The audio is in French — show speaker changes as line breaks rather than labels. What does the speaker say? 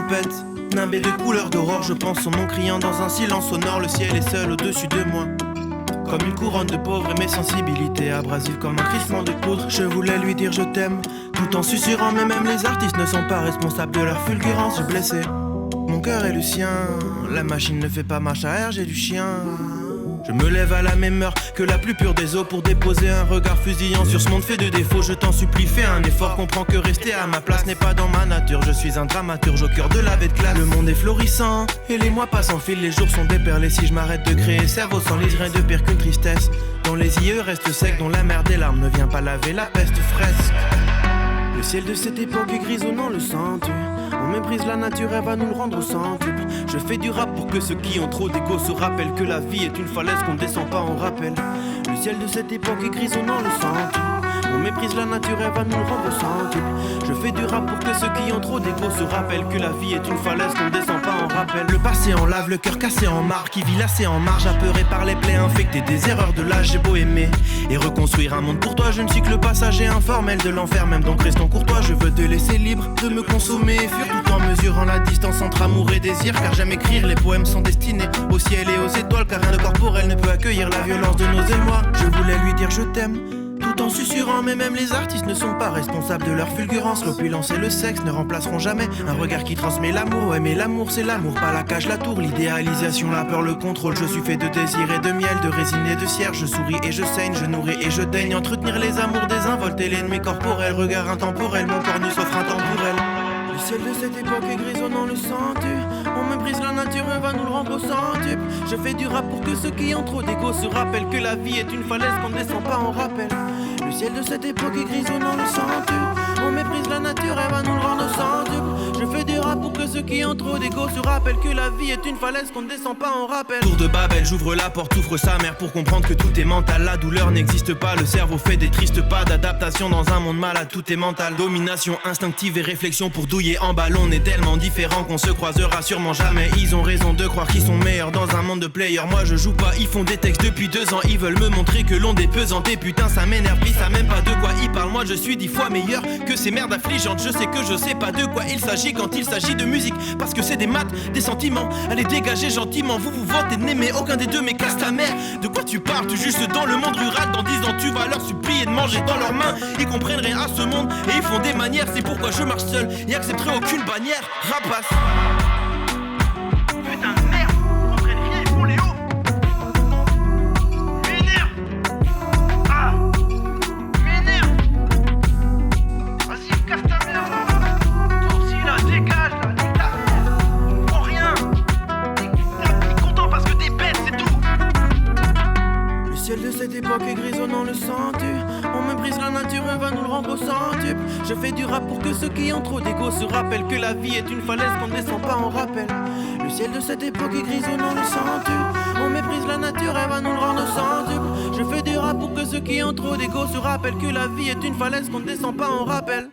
répète. Nimbé de couleurs d'aurore, je pense son nom criant dans un silence sonore. Le ciel est seul au-dessus de moi, comme une couronne de pauvres et mes sensibilités abrasives comme un crissement de poudre. Je voulais lui dire je t'aime, tout en susurrant, mais même les artistes ne sont pas responsables de leur fulgurance. Je blessé, mon cœur est le sien, la machine ne fait pas marche arrière, j'ai du chien. Je me lève à la même heure que la plus pure des eaux pour déposer un regard fusillant sur ce monde fait de défauts. Je t'en supplie, fais un effort, comprends que rester à ma place n'est pas dans ma nature. Je suis un dramaturge au cœur de la vête classe. Le monde est florissant et les mois passent en fil, les jours sont déperlés. Si je m'arrête de créer, cerveau sans lise, rien de pire qu'une tristesse dont les yeux restent secs, dont la mer des larmes ne vient pas laver la peste fresque. Le ciel de cette époque est grisonnant, le sens-tu? On méprise la nature, elle va nous le rendre au centuple. Je fais du rap pour que ceux qui ont trop d'égo se rappellent que la vie est une falaise qu'on ne descend pas, on rappelle. Le ciel de cette époque est grisonnant, le sens-tu? On méprise la nature, elle va nous le rendre au centuple. Je fais du rap pour que ceux qui ont trop d'égo se rappellent que la vie est une falaise qu'on ne descend pas, on rappelle. Le passé en lave, le cœur cassé en marre, qui vit lassé en marge, apeuré par les plaies infectées des erreurs de l'âge. J'ai beau aimer et reconstruire un monde pour toi, je ne suis que le passager informel de l'enfer. Même donc restons courtois, je veux te laisser libre de me consommer et fuir, tout en mesurant la distance entre amour et désir. Car j'aime écrire, les poèmes sont destinés au ciel et aux étoiles, car rien de corporel ne peut accueillir la violence de nos émois. Je voulais lui dire je t'aime, tout en susurrant, mais même les artistes ne sont pas responsables de leur fulgurance. L'opulence et le sexe ne remplaceront jamais un regard qui transmet l'amour. Ouais, mais l'amour c'est l'amour, pas la cage, la tour, l'idéalisation, la peur, le contrôle. Je suis fait de désir et de miel, de résine et de cierge. Je souris et je saigne, je nourris et je daigne entretenir les amours désinvoltes et l'ennemi corporel. Regard intemporel, mon corps nu s'offre intemporel. Le ciel de cette époque est grisonnant, le sens-tu? On méprise la nature, elle va nous le rendre au centuple. Je fais du rap pour que ceux qui ont trop d'égo se rappellent que la vie est une falaise qu'on ne descend pas, on rappelle. Le ciel de cette époque est grisonnant, le sens-tu? On méprise la nature, elle va nous le rendre au centuple. Je fais du rap pour que ceux qui ont trop d'égo se rappellent que la vie est une falaise qu'on ne descend pas, on rappelle. Tour de Babel, j'ouvre la porte, ouvre sa mère pour comprendre que tout est mental. La douleur n'existe pas, le cerveau fait des tristes pas d'adaptation dans un monde malade, tout est mental. Domination instinctive et réflexion pour douiller en balle. On est tellement différents qu'on se croisera sûrement jamais. Ils ont raison de croire qu'ils sont meilleurs dans un monde de players. Moi je joue pas, ils font des textes depuis 2 ans. Ils veulent me montrer que l'onde est pesante et putain ça m'énerve. Ils savent même pas de quoi ils parlent. Moi je suis 10 fois meilleur que ces merdes affligeantes. Je sais que je sais pas de quoi il s'agit quand il s'agit de musique, parce que c'est des maths, des sentiments. Allez dégager gentiment, vous vous vantez de n'aimer aucun des deux, mais casse ta mère. De quoi tu parles? Tu juste dans le monde rural. Dans 10 ans tu vas leur supplier de manger dans leurs mains. Ils comprennent rien à ce monde et ils font des manières. C'est pourquoi je marche seul et accepterai aucune bannière. Rapace. Putain de merde, ils comprennent rien, ils font les hauts. M'énerve. Ah, m'énerve. Vas-y, casse ta mère. Toi aussi là, dégage là, nique ta mère. On prend rien. T'es content parce que t'es bête, c'est tout. Le ciel de cette époque est grisonnant, le sens-tu? On méprise la nature, elle va nous le rendre au centuple. Je fais du rap pour que ceux qui ont trop d'égo se rappellent que la vie est une falaise qu'on ne descend pas, on rappelle. Le ciel de cette époque est grisonnant, le sens-tu? On méprise la nature, elle va nous le rendre au centuple. Je fais du rap pour que ceux qui ont trop d'égo se rappellent que la vie est une falaise qu'on ne descend pas, on rappelle.